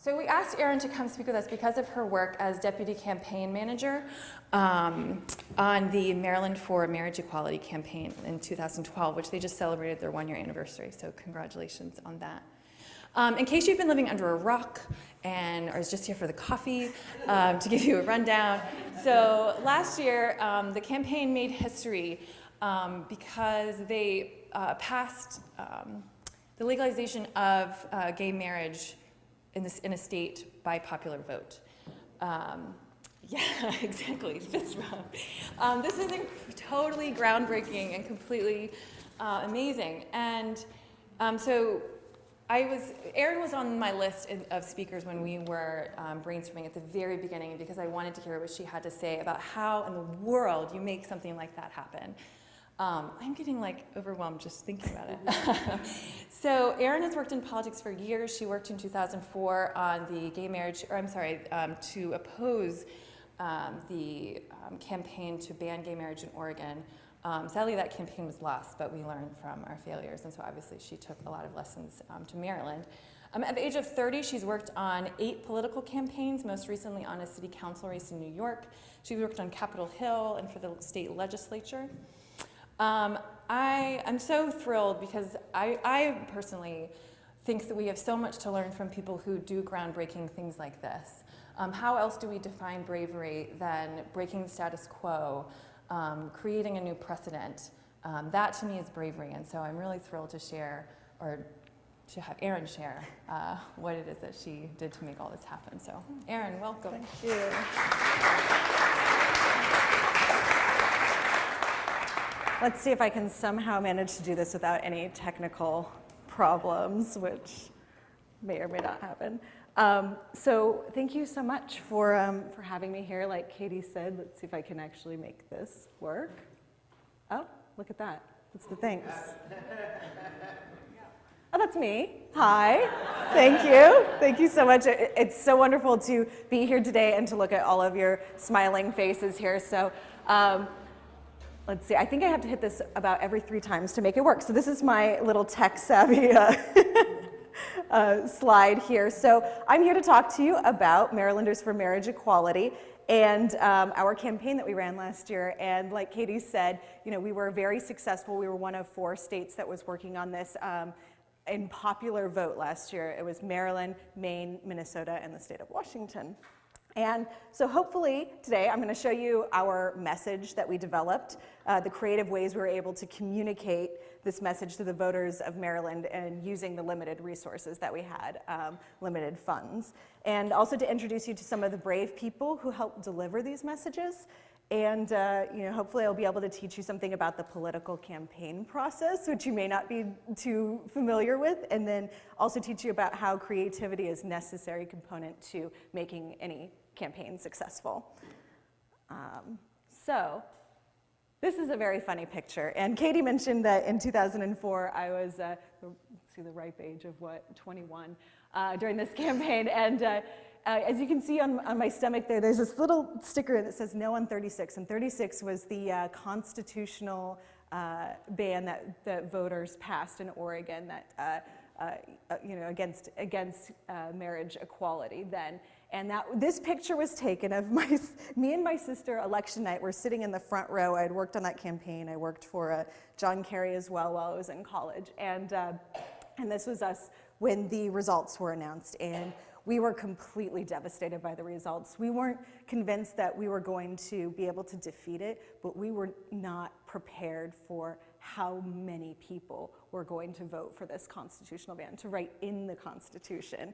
So we asked Erin to come speak with us because of her work as Deputy Campaign Manager on the Maryland for Marriage Equality campaign in 2012, which they just celebrated their one-year anniversary, so congratulations on that. In case you've been living under a rock and are just here for the coffee, to give you a rundown. So last year, the campaign made history because they passed the legalization of gay marriage in a state by popular vote. Yeah, exactly, fist bump. This is totally groundbreaking and completely amazing. And so Erin was on my list of speakers when we were brainstorming at the very beginning because I wanted to hear what she had to say about how in the world you make something like that happen. I'm getting overwhelmed just thinking about it. So Erin has worked in politics for years. She worked in 2004 on the gay marriage, to oppose the campaign to ban gay marriage in Oregon. Sadly, that campaign was lost, but we learned from our failures, and so obviously she took a lot of lessons to Maryland. At the age of 30, she's worked on 8 political campaigns, most recently on a city council race in New York. She worked on Capitol Hill and for the state legislature. I'm so thrilled because I personally think that we have so much to learn from people who do groundbreaking things like this. How else do we define bravery than breaking the status quo, creating a new precedent? That to me is bravery, and so I'm really thrilled to share, or to have Erin share what it is that she did to make all this happen. So Erin, welcome. Thank you. Let's see if I can somehow manage to do this without any technical problems, which may or may not happen. So thank you so much for having me here. Like Katie said, let's see if I can actually make this work. Oh, look at that. That's the thanks. Oh, that's me. Hi. Thank you. Thank you so much. It's so wonderful to be here today and to look at all of your smiling faces here. So let's see. I think I have to hit this about every 3 times to make it work. So this is my little tech-savvy slide here. So I'm here to talk to you about Marylanders for Marriage Equality and our campaign that we ran last year. And like Katie said, we were very successful. We were one of 4 states that was working on this in popular vote last year. It was Maryland, Maine, Minnesota, and the state of Washington. And so hopefully today I'm going to show you our message that we developed, the creative ways we were able to communicate this message to the voters of Maryland and using the limited resources that we had, limited funds. And also to introduce you to some of the brave people who helped deliver these messages. And hopefully I'll be able to teach you something about the political campaign process, which you may not be too familiar with, and then also teach you about how creativity is a necessary component to making any campaign successful. So this is a very funny picture. And Katie mentioned that in 2004, I was, see the ripe age of what, 21, during this campaign. And as you can see on my stomach there's this little sticker that says no on 36. And 36 was the constitutional ban that voters passed in Oregon that, against marriage equality then. And this picture was taken of me and my sister election night. We're sitting in the front row. I had worked on that campaign. I worked for John Kerry as well while I was in college. And this was us when the results were announced. And we were completely devastated by the results. We weren't convinced that we were going to be able to defeat it, but we were not prepared for how many people were going to vote for this constitutional ban, to write in the Constitution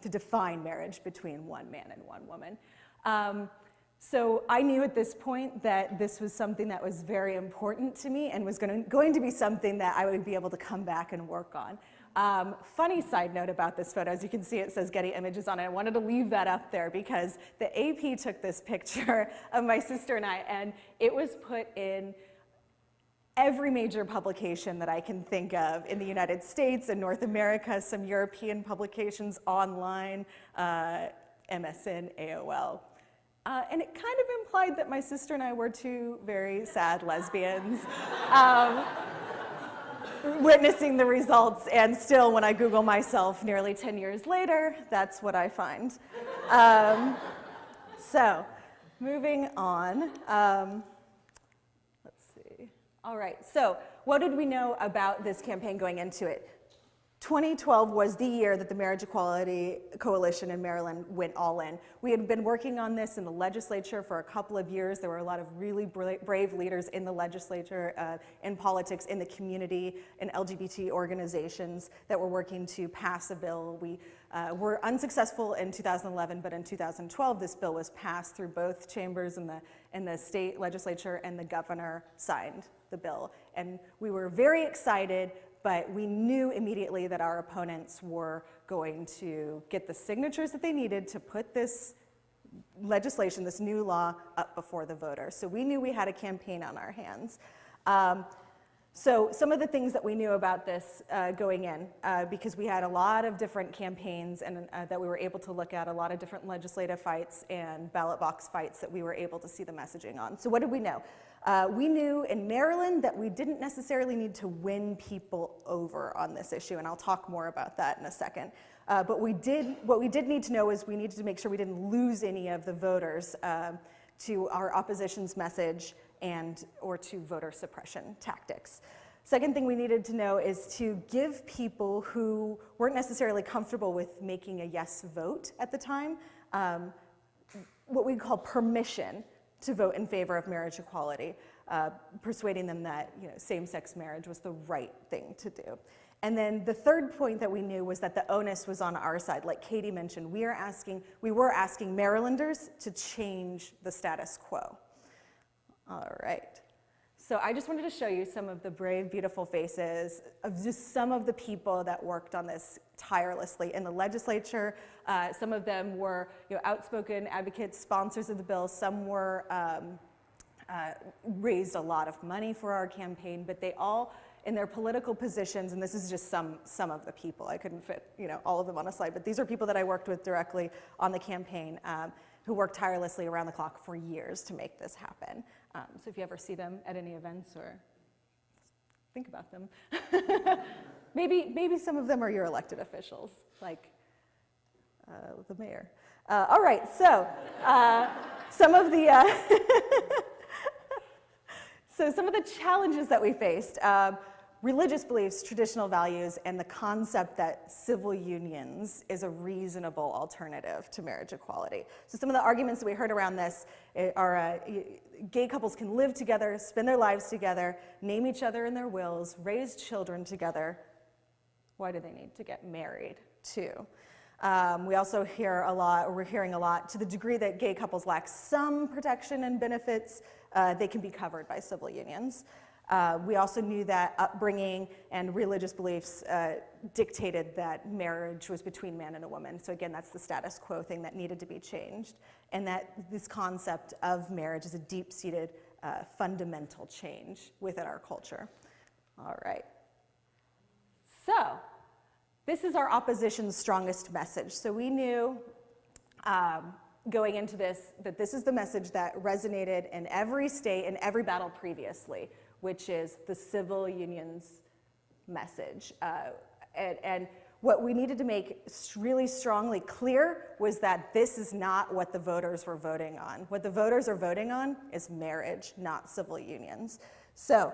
to define marriage between one man and one woman. So I knew at this point that this was something that was very important to me and was going to be something that I would be able to come back and work on. Funny side note about this photo, as you can see it says Getty Images on it. I wanted to leave that up there because the AP took this picture of my sister and I, and it was put in every major publication that I can think of in the United States and North America, some European publications online, MSN, AOL. And it kind of implied that my sister and I were two very sad lesbians. Witnessing the results, and still when I Google myself nearly 10 years later, that's what I find. So, moving on. Let's see. All right, so what did we know about this campaign going into it? 2012 was the year that the Marriage Equality Coalition in Maryland went all in. We had been working on this in the legislature for a couple of years. There were a lot of really brave leaders in the legislature, in politics, in the community, in LGBT organizations that were working to pass a bill. We were unsuccessful in 2011, but in 2012 this bill was passed through both chambers in the state legislature, and the governor signed the bill. And we were very excited, but we knew immediately that our opponents were going to get the signatures that they needed to put this legislation, this new law, up before the voters. So we knew we had a campaign on our hands. So some of the things that we knew about this going in, because we had a lot of different campaigns and that we were able to look at, a lot of different legislative fights and ballot box fights that we were able to see the messaging on. So what did we know? We knew in Maryland that we didn't necessarily need to win people over on this issue, and I'll talk more about that in a second. But what we did need to know is we needed to make sure we didn't lose any of the voters to our opposition's message or to voter suppression tactics. Second thing we needed to know is to give people who weren't necessarily comfortable with making a yes vote at the time, what we call permission to vote in favor of marriage equality, persuading them that same-sex marriage was the right thing to do. And then the third point that we knew was that the onus was on our side. Like Katie mentioned, we were asking Marylanders to change the status quo. All right. So I just wanted to show you some of the brave, beautiful faces of just some of the people that worked on this tirelessly in the legislature. Some of them were outspoken advocates, sponsors of the bill. Some were raised a lot of money for our campaign, but they all, in their political positions, and this is just some of the people. I couldn't fit all of them on a slide, but these are people that I worked with directly on the campaign who worked tirelessly around the clock for years to make this happen. So if you ever see them at any events or think about them, maybe some of them are your elected officials, like the mayor. All right, so some of the some of the challenges that we faced. Religious beliefs, traditional values, and the concept that civil unions is a reasonable alternative to marriage equality. So some of the arguments that we heard around this are gay couples can live together, spend their lives together, name each other in their wills, raise children together. Why do they need to get married too? We also we're hearing a lot, to the degree that gay couples lack some protection and benefits, they can be covered by civil unions. We also knew that upbringing and religious beliefs dictated that marriage was between man and a woman. So again, that's the status quo thing that needed to be changed. And that this concept of marriage is a deep-seated fundamental change within our culture. All right. So this is our opposition's strongest message. So we knew going into this that this is the message that resonated in every state and every battle previously, which is the civil unions message. And what we needed to make really strongly clear was that this is not what the voters were voting on. What the voters are voting on is marriage, not civil unions. So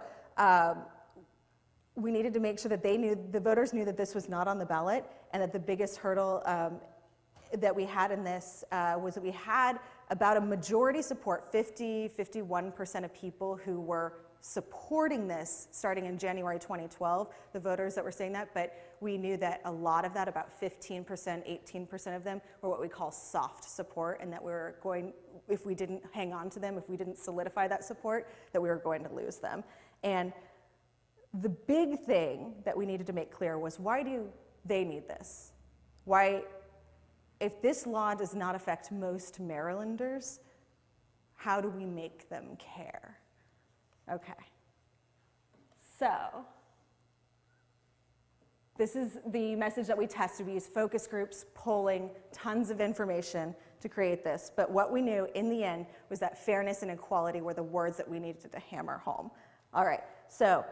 we needed to make sure that the voters knew that this was not on the ballot, and that the biggest hurdle that we had in this was that we had about a majority support, 51% of people who were supporting this starting in January 2012, the voters that were saying that, but we knew that a lot of that, about 15%, 18% of them, were what we call soft support, and that we were going, if we didn't hang on to them, if we didn't solidify that support, that we were going to lose them. And the big thing that we needed to make clear was, why do they need this? Why, if this law does not affect most Marylanders, how do we make them care? Okay. So, this is the message that we tested. We used focus groups, polling, tons of information to create this. But what we knew in the end was that fairness and equality were the words that we needed to hammer home. All right, so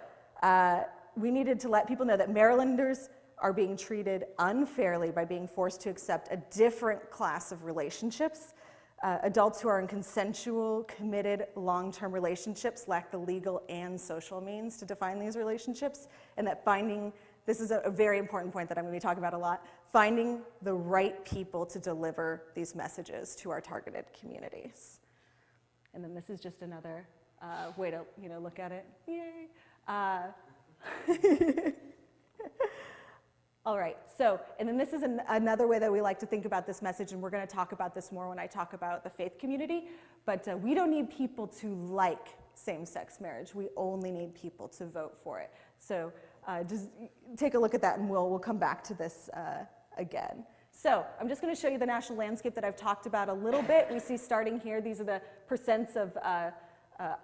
we needed to let people know that Marylanders are being treated unfairly by being forced to accept a different class of relationships. Adults who are in consensual, committed, long-term relationships lack the legal and social means to define these relationships, and that finding, this is a very important point that I'm going to be talking about a lot, finding the right people to deliver these messages to our targeted communities. And then this is just another way to look at it. Yay! All right, so, and then this is another way that we like to think about this message, and we're going to talk about this more when I talk about the faith community, but we don't need people to like same-sex marriage. We only need people to vote for it. So just take a look at that, and we'll come back to this again. So I'm just going to show you the national landscape that I've talked about a little bit. We see starting here, these are the percents of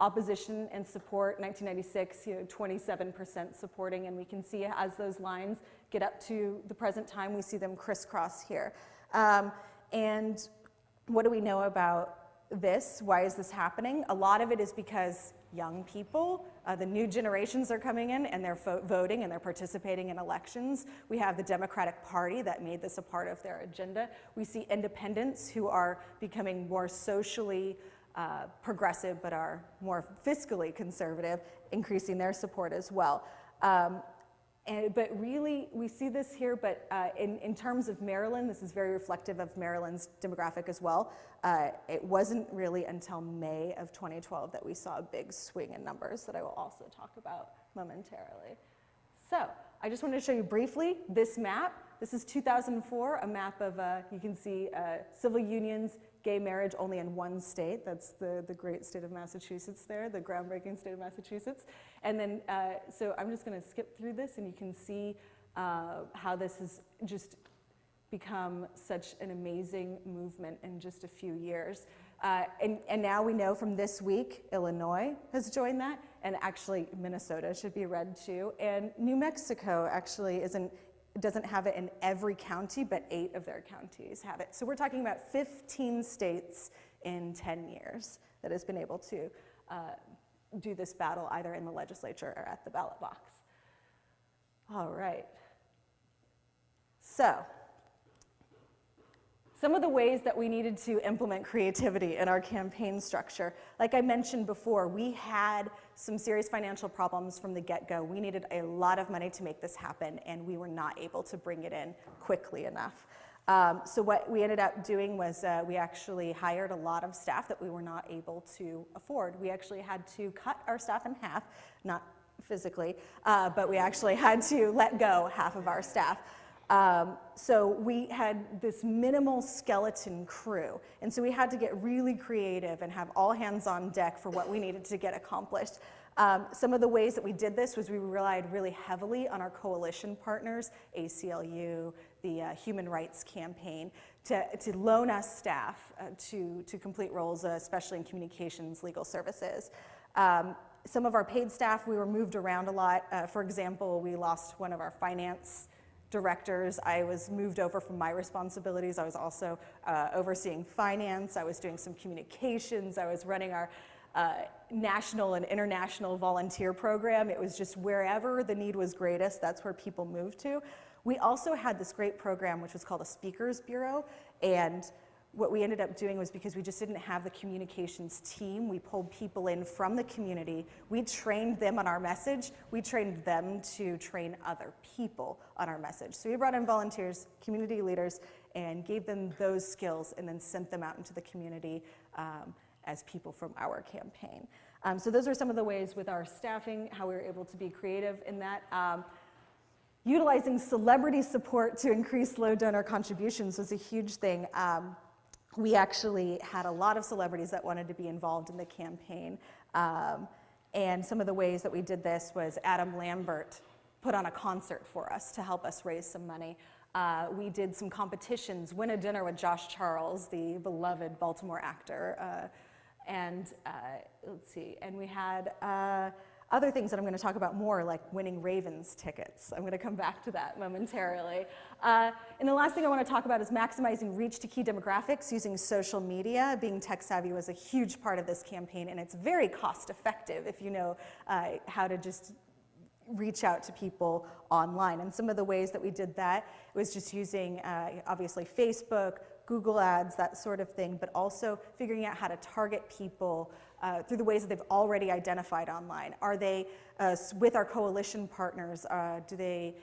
opposition and support. 1996, 27% supporting, and we can see as those lines get up to the present time, we see them crisscross here. And what do we know about this? Why is this happening? A lot of it is because young people, the new generations are coming in and they're voting and they're participating in elections. We have the Democratic Party that made this a part of their agenda. We see independents who are becoming more socially progressive but are more fiscally conservative, increasing their support as well. But really, we see this here, but in terms of Maryland, this is very reflective of Maryland's demographic as well. It wasn't really until May of 2012 that we saw a big swing in numbers that I will also talk about momentarily. So, I just wanted to show you briefly this map. This is 2004, a map of, you can see civil unions, gay marriage only in one state. That's the great state of Massachusetts there, the groundbreaking state of Massachusetts. And then, so I'm just going to skip through this, and you can see how this has just become such an amazing movement in just a few years. And now we know from this week, Illinois has joined that, and actually Minnesota should be red too. And New Mexico actually doesn't have it in every county, but 8 of their counties have it. So we're talking about 15 states in 10 years that has been able to do this battle either in the legislature or at the ballot box. All right. So, some of the ways that we needed to implement creativity in our campaign structure. Like I mentioned before, we had some serious financial problems from the get-go. We needed a lot of money to make this happen, and we were not able to bring it in quickly enough. So what we ended up doing was we actually hired a lot of staff that we were not able to afford. We actually had to cut our staff in half, not physically, but we actually had to let go half of our staff. So we had this minimal skeleton crew, and so we had to get really creative and have all hands on deck for what we needed to get accomplished. Some of the ways that we did this was we relied really heavily on our coalition partners, ACLU, the Human Rights Campaign, to loan us staff to complete roles, especially in communications, legal services. Some of our paid staff, we were moved around a lot. For example, we lost one of our finance directors. I was moved over from my responsibilities. I was also overseeing finance. I was doing some communications. I was running our national and international volunteer program. It was just wherever the need was greatest, that's where people moved to. We also had this great program which was called a Speakers Bureau, and what we ended up doing was, because we just didn't have the communications team, we pulled people in from the community. We trained them on our message. We trained them to train other people on our message. So we brought in volunteers, community leaders, and gave them those skills, and then sent them out into the community as people from our campaign. So those are some of the ways with our staffing, how we were able to be creative in that. Utilizing celebrity support to increase low donor contributions was a huge thing. We actually had a lot of celebrities that wanted to be involved in the campaign. And some of the ways that we did this was Adam Lambert put on a concert for us to help us raise some money. We did some competitions, Win a Dinner with Josh Charles, the beloved Baltimore actor. Let's see, and we had other things that I'm going to talk about more, like winning Ravens tickets. I'm going to come back to that momentarily. And the last thing I want to talk about is maximizing reach to key demographics using social media. Being tech savvy was a huge part of this campaign, and it's very cost effective if you know how to just reach out to people online. And some of the ways that we did that was just using, obviously, Facebook, Google Ads, that sort of thing, but also figuring out how to target people through the ways that they've already identified online. Are they, with our coalition partners, do they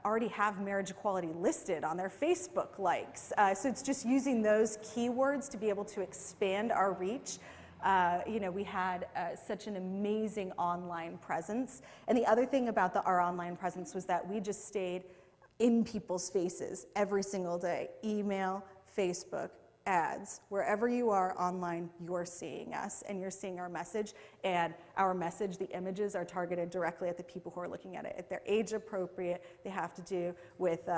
already have marriage equality listed on their Facebook likes? So it's just using those keywords to be able to expand our reach. We had such an amazing online presence. And the other thing about our online presence was that we just stayed in people's faces every single day. Email, Facebook, ads. Wherever you are online, you're seeing us and you're seeing our message. And our message, the images, are targeted directly at the people who are looking at it. If they're age appropriate, they have to do with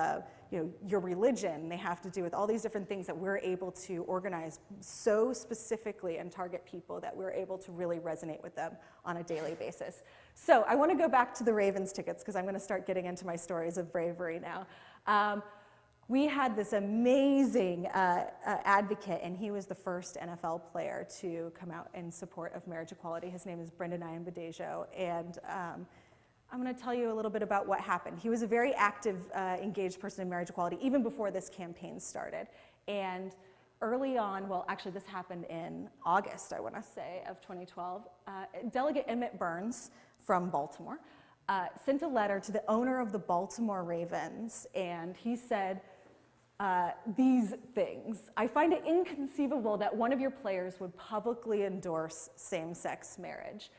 your religion. They have to do with all these different things that we're able to organize so specifically and target people that we're able to really resonate with them on a daily basis. So I want to go back to the Ravens tickets because I'm going to start getting into my stories of bravery now. We had this amazing advocate, and he was the first NFL player to come out in support of marriage equality. His name is Brendan Iambadejo, and I'm going to tell you a little bit about what happened. He was a very active, engaged person in marriage equality even before this campaign started. And early on, well, actually this happened in August, I want to say, of 2012, Delegate Emmett Burns from Baltimore sent a letter to the owner of the Baltimore Ravens, and he said, these things. I find it inconceivable that one of your players would publicly endorse same-sex marriage.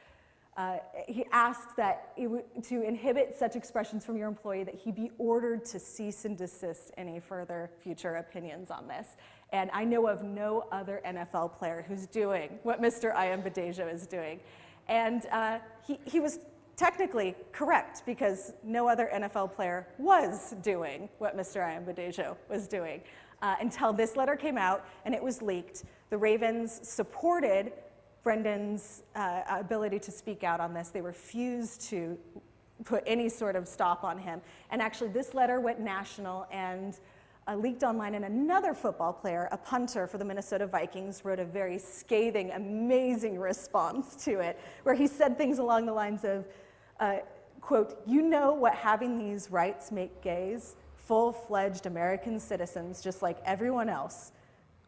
He asked that to inhibit such expressions from your employee that he be ordered to cease and desist any further future opinions on this. And I know of no other NFL player who's doing what Mr. Iambadejo is doing. And he was technically correct because no other NFL player was doing what Mr. Iambadejo was doing until this letter came out and it was leaked. The Ravens supported Brendan's ability to speak out on this. They refused to put any sort of stop on him. And actually this letter went national and leaked online, and another football player, a punter for the Minnesota Vikings, wrote a very scathing, amazing response to it, where he said things along the lines of, quote, "You know what having these rights make gays? Full-fledged American citizens just like everyone else,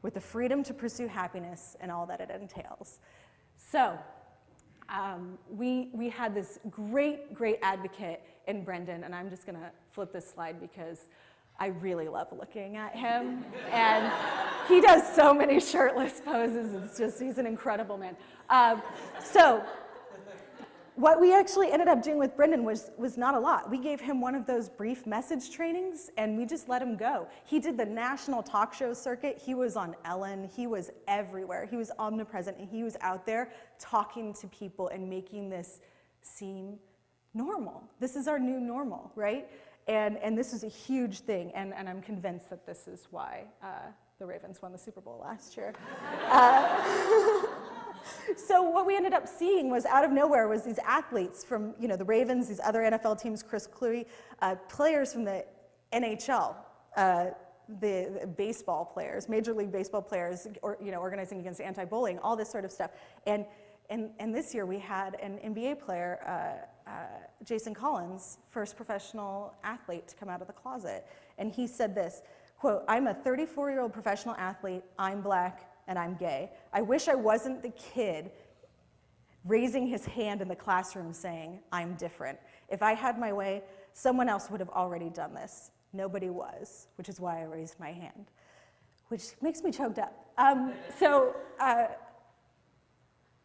with the freedom to pursue happiness and all that it entails." So we had this great advocate in Brendan, and I'm just going to flip this slide because I really love looking at him. And he does so many shirtless poses. It's just, he's an incredible man. So what we actually ended up doing with Brendan was not a lot. We gave him one of those brief message trainings, and we just let him go. He did the national talk show circuit. He was on Ellen. He was everywhere. He was omnipresent, and he was out there talking to people and making this seem normal. This is our new normal, right? And this is a huge thing, and I'm convinced that this is why the Ravens won the Super Bowl last year. So what we ended up seeing was, out of nowhere, was these athletes from the Ravens, these other NFL teams, Chris Cluey, players from the NHL, the baseball players, Major League Baseball players, organizing against anti-bullying, all this sort of stuff. And this year we had an NBA player, Jason Collins, first professional athlete to come out of the closet. And he said this, quote, "I'm a 34-year-old professional athlete, I'm black, and I'm gay. I wish I wasn't the kid raising his hand in the classroom saying, I'm different. If I had my way, someone else would have already done this. Nobody was, which is why I raised my hand." Which makes me choked up.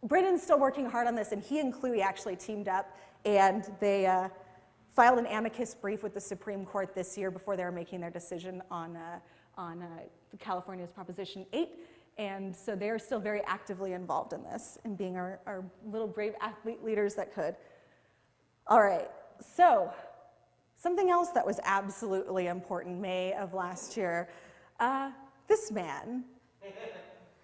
Brendan's still working hard on this, and he and Cluey actually teamed up, and they filed an amicus brief with the Supreme Court this year before they were making their decision on California's Proposition 8. And so they are still very actively involved in this and being our little brave athlete leaders that could. All right, so something else that was absolutely important May of last year, this man.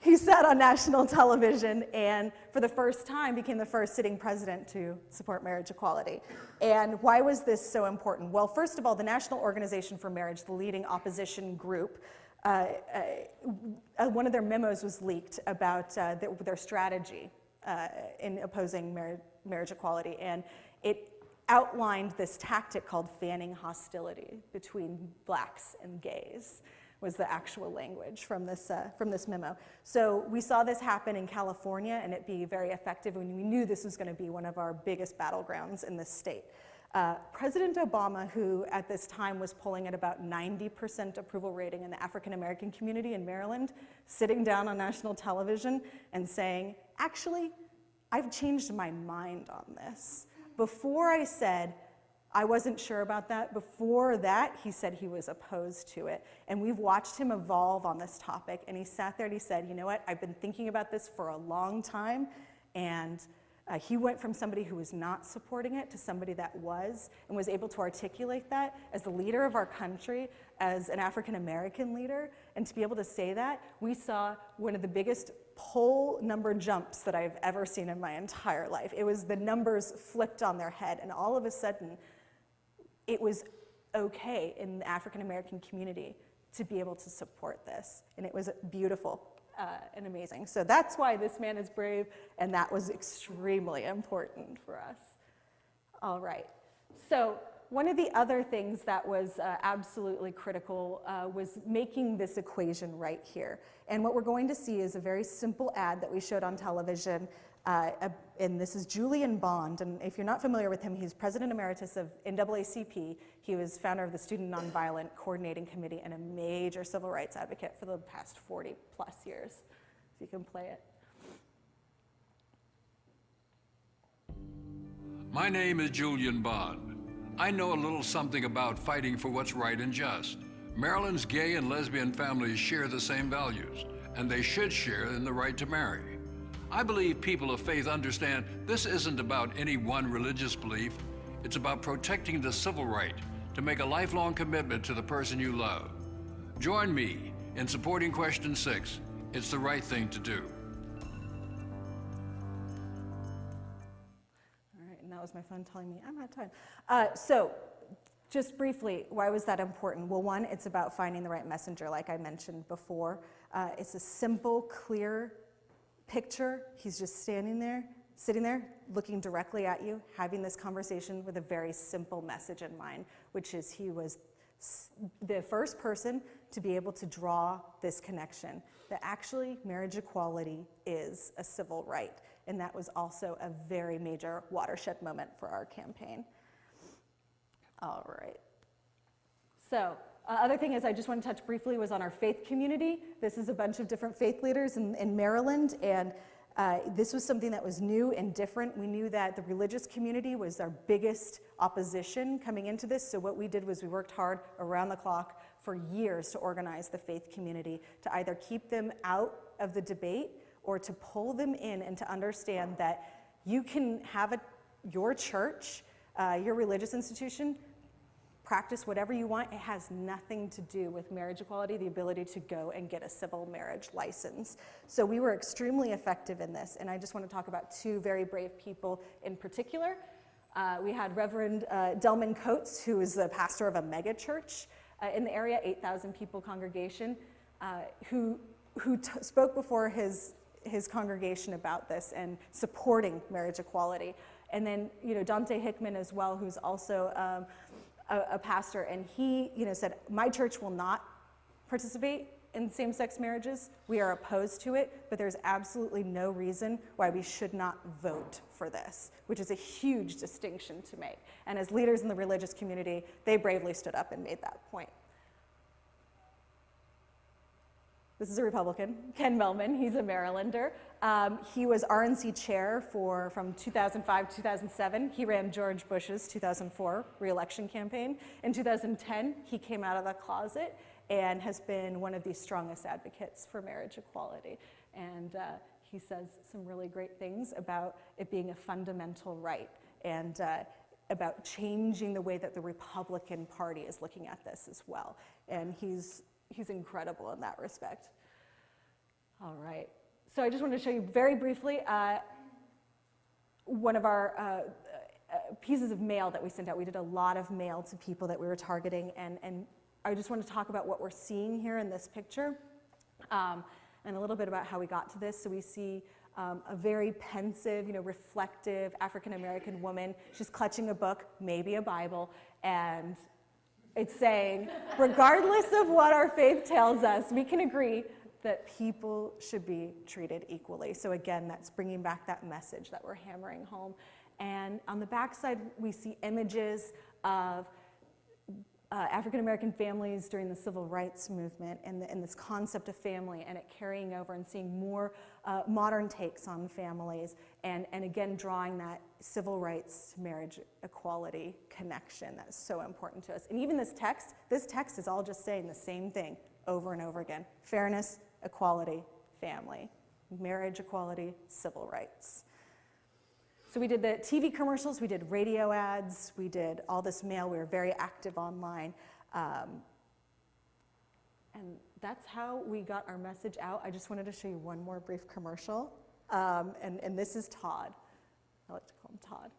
He sat on national television and for the first time became the first sitting president to support marriage equality. And why was this so important? Well, first of all, the National Organization for Marriage, the leading opposition group, one of their memos was leaked about their strategy in opposing marriage equality. And it outlined this tactic called fanning hostility between blacks and gays, was the actual language from this memo. So we saw this happen in California and it be very effective, and we knew this was going to be one of our biggest battlegrounds in this state. President Obama, who at this time was polling at about 90% approval rating in the African American community in Maryland, sitting down on national television and saying, actually, I've changed my mind on this. Before I said, I wasn't sure about that. Before that, he said he was opposed to it. And we've watched him evolve on this topic. And he sat there and he said, you know what, I've been thinking about this for a long time. And he went from somebody who was not supporting it to somebody that was, and was able to articulate that as the leader of our country, as an African American leader. And to be able to say that, we saw one of the biggest poll number jumps that I've ever seen in my entire life. It was the numbers flipped on their head, and all of a sudden, it was okay in the African American community to be able to support this. And it was beautiful and amazing. So that's why this man is brave, and that was extremely important for us. All right. So one of the other things that was absolutely critical was making this equation right here. And what we're going to see is a very simple ad that we showed on television. And this is Julian Bond, and if you're not familiar with him, he's President Emeritus of NAACP. He was founder of the Student Nonviolent Coordinating Committee and a major civil rights advocate for the past 40 plus years. If you can play it. My name is Julian Bond. I know a little something about fighting for what's right and just. Maryland's gay and lesbian families share the same values, and they should share in the right to marry. I believe people of faith understand this isn't about any one religious belief. It's about protecting the civil right to make a lifelong commitment to the person you love. Join me in supporting Question 6. It's the right thing to do. All right, and that was my phone telling me I'm out of time. So just briefly, why was that important? Well, one, it's about finding the right messenger, like I mentioned before. It's a simple, clear picture. He's just standing there, sitting there, looking directly at you, having this conversation with a very simple message in mind, which is he was the first person to be able to draw this connection, that actually marriage equality is a civil right. And that was also a very major watershed moment for our campaign. All right. So, other thing is I just want to touch briefly was on our faith community. This is a bunch of different faith leaders in Maryland, and this was something that was new and different. We knew that the religious community was our biggest opposition coming into this, so what we did was we worked hard around the clock for years to organize the faith community, to either keep them out of the debate or to pull them in and to understand that you can have your church, your religious institution, practice whatever you want. It has nothing to do with marriage equality, the ability to go and get a civil marriage license. So we were extremely effective in this, and I just want to talk about two very brave people in particular. We had Reverend Delman Coates, who is the pastor of a mega church in the area, 8,000 people congregation, who spoke before his congregation about this and supporting marriage equality. And then, Dante Hickman as well, who's also a pastor, and he, said, my church will not participate in same-sex marriages. We are opposed to it, but there's absolutely no reason why we should not vote for this, which is a huge distinction to make. And as leaders in the religious community, they bravely stood up and made that point. This is a Republican, Ken Mellman. He's a Marylander. He was RNC chair from 2005 to 2007. He ran George Bush's 2004 re-election campaign. In 2010, he came out of the closet and has been one of the strongest advocates for marriage equality. And he says some really great things about it being a fundamental right, and about changing the way that the Republican Party is looking at this as well. And he's incredible in that respect. All right. So I just wanted to show you very briefly one of our pieces of mail that we sent out. We did a lot of mail to people that we were targeting, and I just want to talk about what we're seeing here in this picture, and a little bit about how we got to this. So we see a very pensive, reflective African-American woman. She's clutching a book, maybe a Bible, and it's saying, regardless of what our faith tells us, we can agree that people should be treated equally. So again, that's bringing back that message that we're hammering home. And on the backside, we see images of African-American families during the civil rights movement, and this concept of family, and it carrying over and seeing more modern takes on families, and again drawing that civil rights marriage equality connection that's so important to us. And even this text is all just saying the same thing over and over again: fairness, equality, family, marriage equality, civil rights. So we did the TV commercials, we did radio ads, we did all this mail, we were very active online. And that's how we got our message out. I just wanted to show you one more brief commercial. And this is Todd. I like to call him Todd.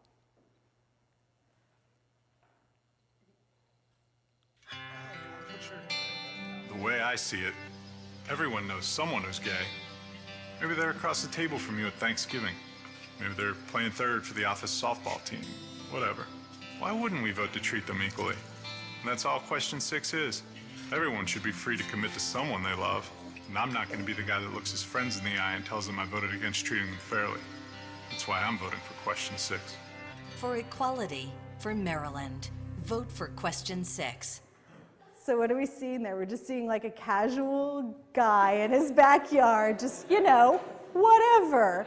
The way I see it, everyone knows someone who's gay. Maybe they're across the table from you at Thanksgiving. Maybe they're playing third for the office softball team. Whatever. Why wouldn't we vote to treat them equally? And that's all question 6 is. Everyone should be free to commit to someone they love. And I'm not going to be the guy that looks his friends in the eye and tells them I voted against treating them fairly. That's why I'm voting for question 6. For equality, for Maryland, vote for question 6. So what are we seeing there? We're just seeing like a casual guy in his backyard, just, whatever,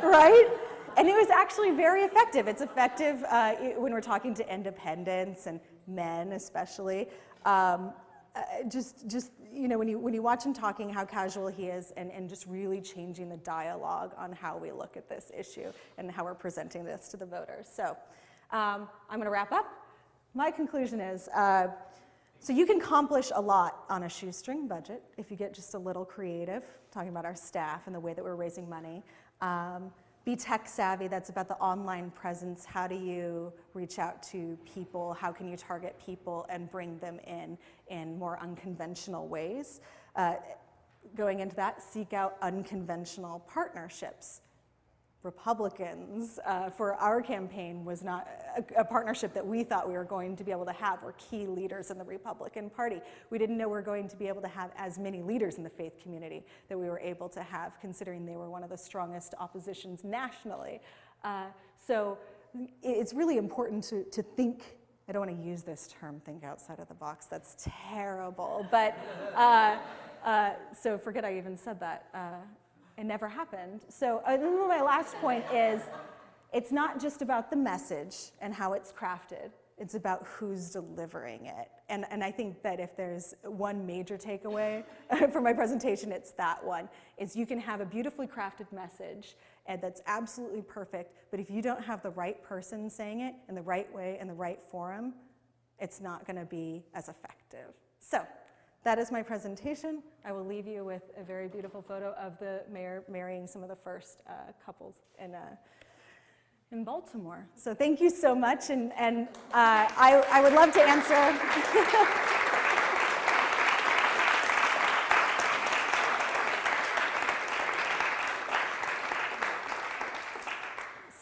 right? And it was actually very effective. It's effective when we're talking to independents and men especially. When you watch him talking, how casual he is, and just really changing the dialogue on how we look at this issue and how we're presenting this to the voters. So I'm going to wrap up. My conclusion is, so you can accomplish a lot on a shoestring budget if you get just a little creative, talking about our staff and the way that we're raising money. Be tech savvy, that's about the online presence. How do you reach out to people? How can you target people and bring them in more unconventional ways? Going into that, seek out unconventional partnerships. Republicans, for our campaign, was not a partnership that we thought we were going to be able to have. We're key leaders in the Republican Party. We didn't know we were going to be able to have as many leaders in the faith community that we were able to have, considering they were one of the strongest oppositions nationally. So it's really important to think, I don't want to use this term, think outside of the box, that's terrible, but so forget I even said that. It never happened. So my last point is, it's not just about the message and how it's crafted. It's about who's delivering it. And I think that if there's one major takeaway from my presentation, it's that one, is you can have a beautifully crafted message and that's absolutely perfect, but if you don't have the right person saying it in the right way, in the right forum, it's not gonna be as effective. So, that is my presentation. I will leave you with a very beautiful photo of the mayor marrying some of the first couples in Baltimore. So thank you so much, and I would love to answer.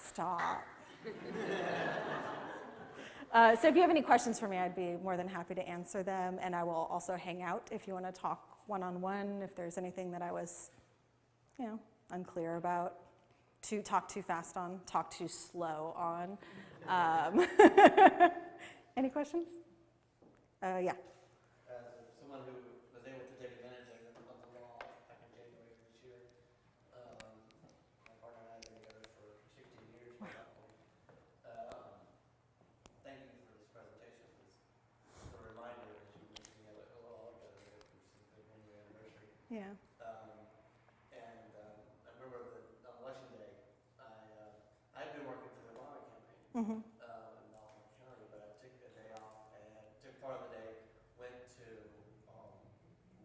Stop. So if you have any questions for me, I'd be more than happy to answer them, and I will also hang out if you want to talk one-on-one, if there's anything that I was, unclear about, talk too fast on, talk too slow on. Any questions? Yeah. As someone who was able to take advantage of the law back in January of this year, my partner and I have been together for 16 years at that point. Thank you for this presentation. It's a reminder, as you mentioned, of a lot of Yeah. I remember that on election day, I had been working for the Obama campaign Mm-hmm. in Baltimore County, but I took a day off and took part of the day, went to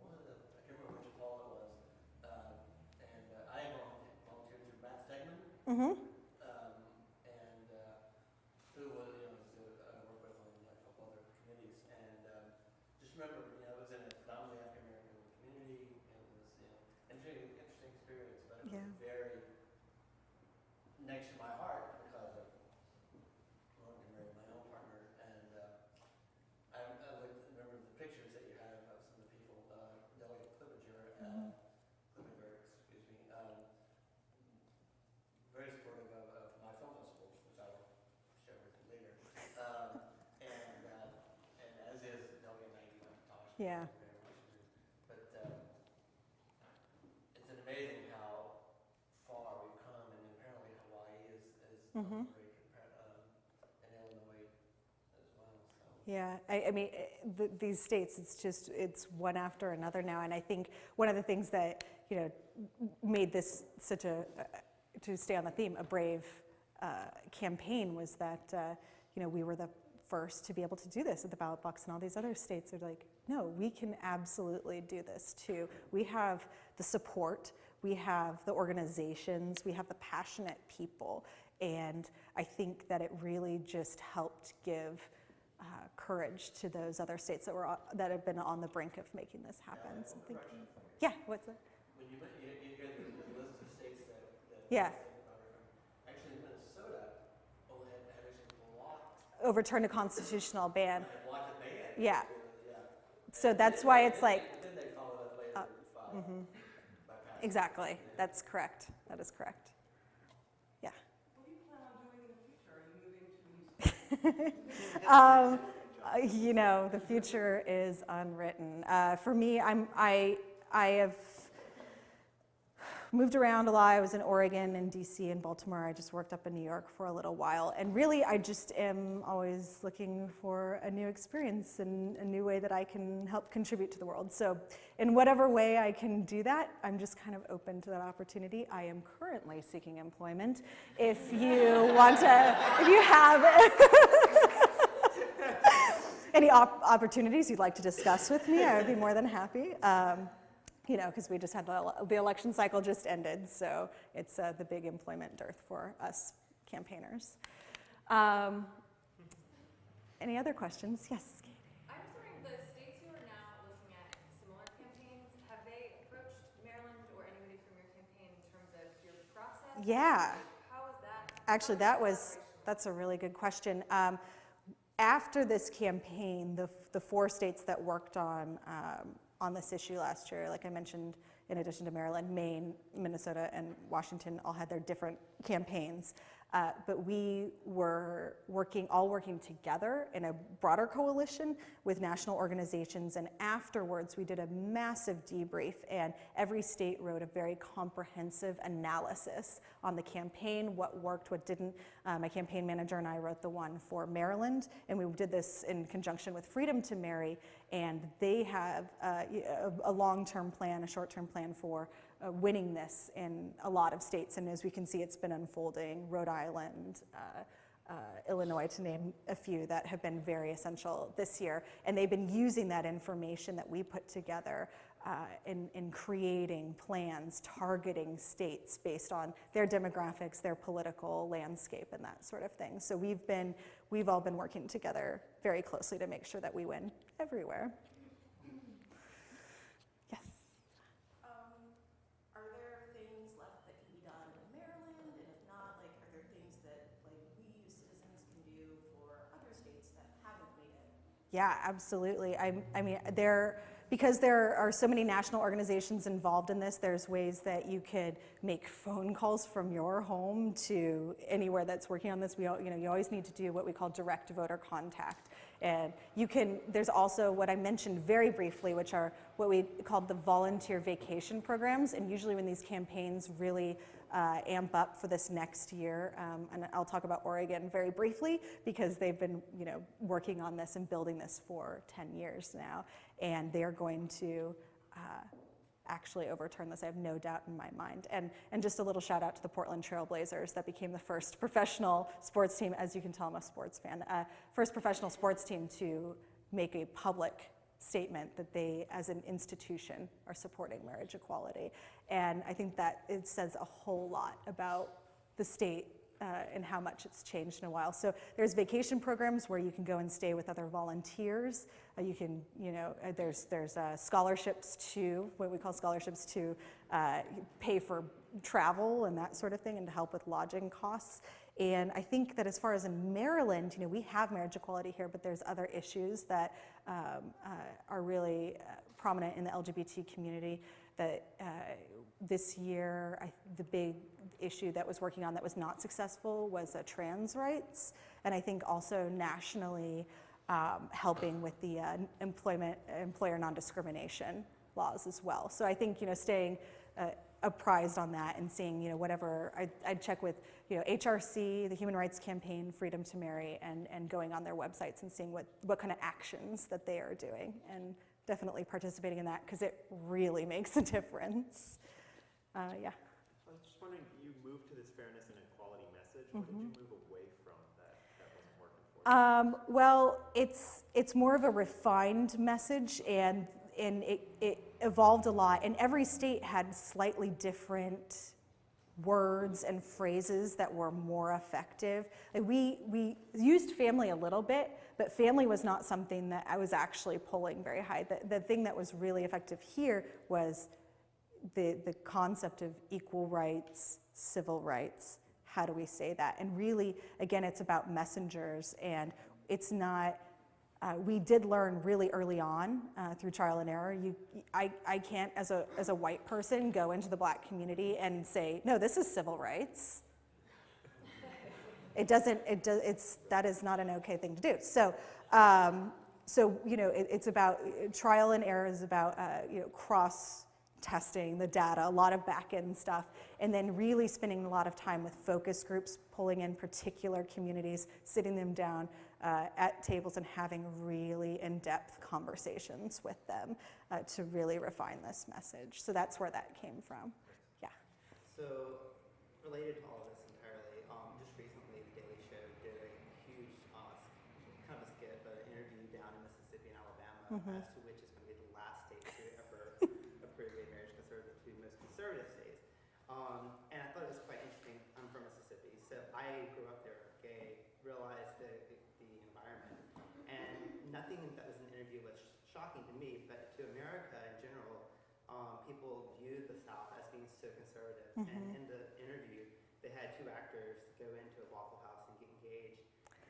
one of the, I can't remember which poll it was, I volunteered through Matt Stegman, Mm-hmm. who was, I work with on a couple other committees, and just remember, it was in a predominantly African American community, and it was, interesting experience, but it was Yeah. very next to my heart because of wanting to marry my own partner, and remember the pictures that you have of some of the people, Delegate Clippinger, excuse me, very supportive of my film festival, which I will share with you later. And as is Delegate Maggie McIntosh. Yeah. Very much. But it's an amazing how far we've come, and apparently Hawaii is Mm-hmm. great, and Illinois as well. So. Yeah, I mean, these states, it's one after another now. And I think one of the things that, made this such to stay on the theme, a brave campaign was that, we were the first to be able to do this at the ballot box, and all these other states are like, no, we can absolutely do this too. We have the support, we have the organizations, we have the passionate people, and I think that it really just helped give courage to those other states that have been on the brink of making this happen. Yeah, So one correction for you. yeah, what's that? When you hear the list of states that Yeah. Actually Minnesota had actually blocked Overturn a constitutional ban. had blocked the ban. Yeah. Yeah. So that's why it's like, Then they followed up later by passing. exactly, that's correct. That is correct. Yeah. What do you plan on doing in the future? Are you moving to The future is unwritten. For me, I have moved around a lot. I was in Oregon and DC and Baltimore. I just worked up in New York for a little while. And really, I just am always looking for a new experience and a new way that I can help contribute to the world. So in whatever way I can do that, I'm just kind of open to that opportunity. I am currently seeking employment. If you want to, if you have any opportunities you'd like to discuss with me, I would be more than happy. Because we just had the election cycle just ended, so it's the big employment dearth for us campaigners. Any other questions? Yes, Katie. I'm just wondering, the states who are now looking at similar campaigns, have they approached Maryland or anybody from your campaign in terms of your process? Yeah. How is that? Actually, that's a really good question. After this campaign, the 4 states that worked on this issue last year, like I mentioned, in addition to Maryland, Maine, Minnesota, and Washington all had their different campaigns. But we were all working together in a broader coalition with national organizations, and afterwards we did a massive debrief, and every state wrote a very comprehensive analysis on the campaign, what worked, what didn't. My campaign manager and I wrote the one for Maryland, and we did this in conjunction with Freedom to Marry, and they have a long-term plan, a short-term plan for winning this in a lot of states, and as we can see, it's been unfolding. Rhode Island, Illinois, to name a few that have been very essential this year, and they've been using that information that we put together in creating plans, targeting states based on their demographics, their political landscape, and that sort of thing. So we've all been working together very closely to make sure that we win everywhere. Are there things left that can be done in Maryland? And if not, are there things that we as citizens can do for other states that haven't made it? Yeah, absolutely. Because there are so many national organizations involved in this, there's ways that you could make phone calls from your home to anywhere that's working on this. You always need to do what we call direct voter contact. And there's also what I mentioned very briefly, which are what we called the volunteer vacation programs. And usually when these campaigns really amp up for this next year, and I'll talk about Oregon very briefly because they've been working on this and building this for 10 years now, and they're going to actually overturn this. I have no doubt in my mind. And just a little shout out to the Portland Trail Blazers that became the first professional sports team, as you can tell I'm a sports fan, first professional sports team to make a public statement that they, as an institution, are supporting marriage equality. And I think that it says a whole lot about the state and how much it's changed in a while. So there's vacation programs where you can go and stay with other volunteers. You can, there's scholarships to, what we call scholarships to pay for travel and that sort of thing, and to help with lodging costs. And I think that as far as in Maryland, we have marriage equality here, but there's other issues that are really prominent in the LGBT community. That this year, the big issue that was working on that was not successful was trans rights, and I think also nationally helping with the employer non-discrimination laws as well. So I think staying apprised on that and seeing whatever I'd check with HRC, the Human Rights Campaign, Freedom to Marry, and going on their websites and seeing what kind of actions that they are doing, and definitely participating in that because it really makes a difference. Yeah. I was just wondering, you moved to this fairness and equality message. What did you move away from that wasn't working for you? Well, it's more of a refined message, and it evolved a lot. And every state had slightly different words and phrases that were more effective. Like we used family a little bit, but family was not something that I was actually pulling very high. The thing that was really effective here was the concept of equal rights, civil rights. How do we say that? And really, again, it's about messengers, and it's not, we did learn really early on through trial and error. I can't, as a white person, go into the Black community and say, no, this is civil rights. That is not an okay thing to do. So, it's about trial and error is about cross-testing the data, a lot of back-end stuff, and then really spending a lot of time with focus groups, pulling in particular communities, sitting them down at tables and having really in-depth conversations with them to really refine this message. So that's where that came from. Yeah. So, related to all of this entirely, just recently the Daily Show did a huge, kind of a skit, but an interview down in Mississippi and Alabama as to which is going to be the last state to ever approve gay marriage, considered the two most conservative states. And I thought it was quite interesting. I'm from Mississippi, so I grew up there gay, realized the environment, and nothing that was in the interview was shocking to me, but to America in general, people viewed the South as being so conservative. And in the interview, they had two actors go into a Waffle House and get engaged,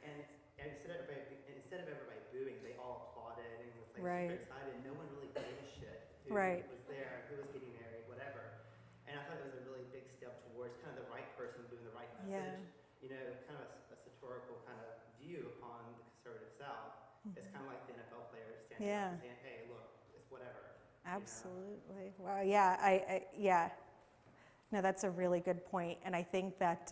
and instead of everybody booing, they all applauded and was like super excited. No one really gave a shit who was there, who was getting married, whatever. And I thought it was a really big step towards kind of the right person doing the right message. Kind of a satirical kind of view upon the conservative South. It's kind of like the NFL players standing up and saying, "Hey, look, it's whatever." Absolutely. Wow. Yeah. No, that's a really good point, and I think that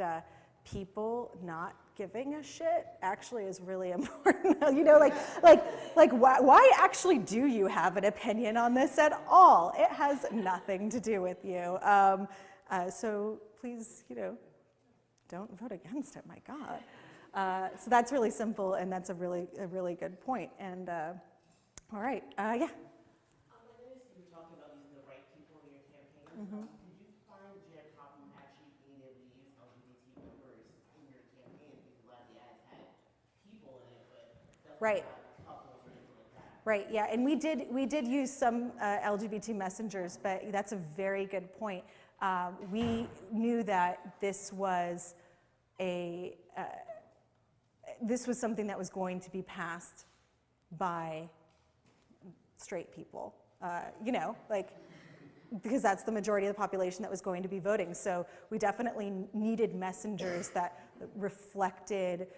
people not giving a shit actually is really important. Why actually do you have an opinion on this at all? It has nothing to do with you. So please, don't vote against it. My God. So that's really simple, and that's a really good point. And all right, yeah. I noticed you were talking about using the right people in your campaign. Did you find you had a problem actually being able to use LGBT members in your campaign? Because a lot of the ads had people in it, but definitely not couples or anything like that. Right. Yeah, and we did use some LGBT messengers, but that's a very good point. We knew that this was something that was going to be passed by straight people, because that's the majority of the population that was going to be voting. So we definitely needed messengers that reflected,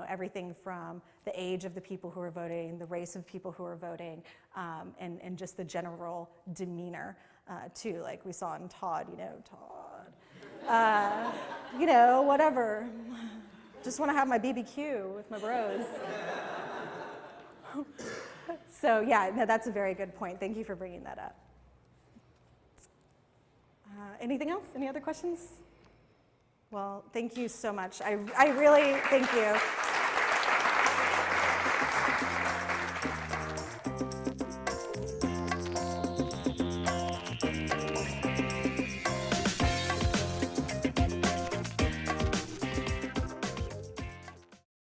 everything from the age of the people who were voting, the race of people who were voting, and just the general demeanor too, like we saw in Todd, whatever. Just want to have my BBQ with my bros. So yeah, no, that's a very good point. Thank you for bringing that up. Anything else? Any other questions? Well, thank you so much. I really thank you.